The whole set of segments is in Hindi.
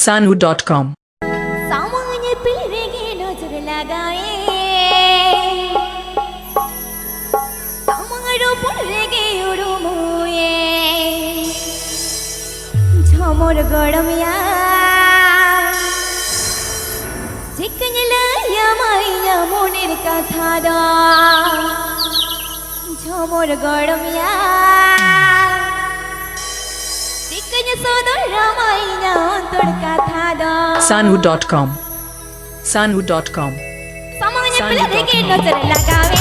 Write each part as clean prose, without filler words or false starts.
Sanu.com सामान्य पिलरेगे नजर लगाए तमारो पुलरेगे उड़मुए झमोर गरमिया जिकनला यामाया मोनेर कथा दा झमोर गरमिया Sanu.com Sanu.com सामान्य पिलरेगे नजर लगावे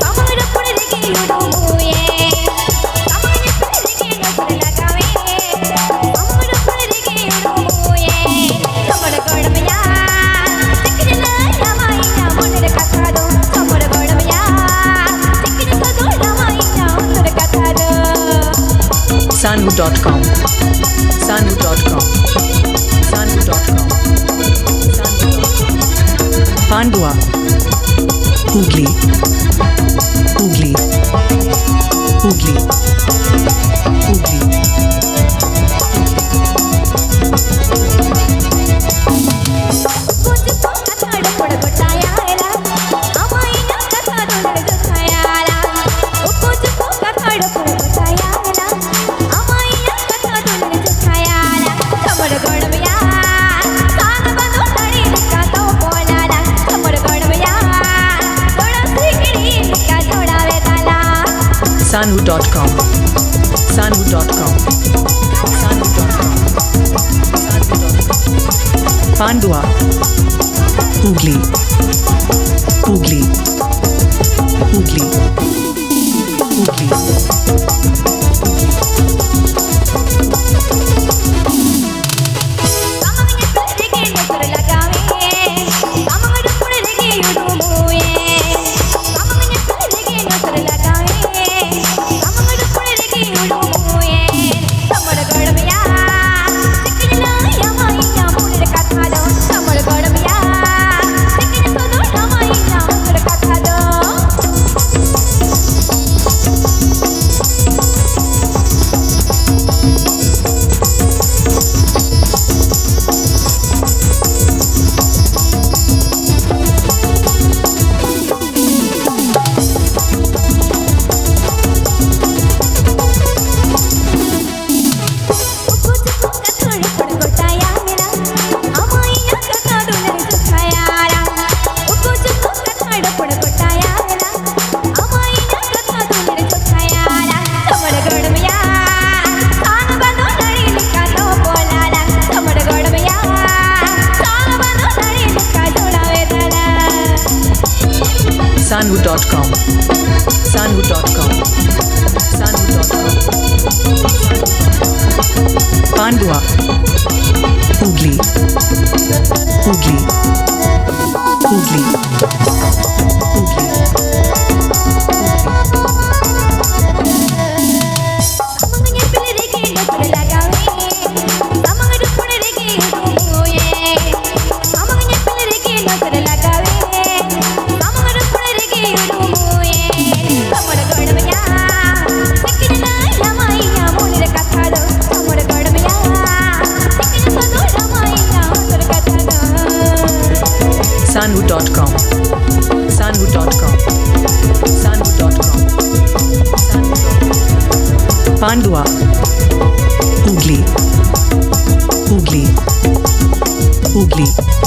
तमारो पुलरेगे उड़मुए सामान्य पिलरेगे नजर लगावे तमारो पुलरेगे उड़मुए झमोर गरमिया जिकनला यामाया मोनेर कथा दा झमोर गरमिया जिकनला यामाया मोनेर कथा दा Sanu.com Sanu.com Sanu.com Pandua Hugli Hugli Hugli Hugli Sanu.com Sanu.com Sanu.com Pandua Hugli Hugli Hugli Hugli Sanu.com Sanu.com Sanu.com Pandua Hugli Hugli Hugli Hugli Sanu.com Sanu.com Sanu.com Pandua Hugli Hugli Hugli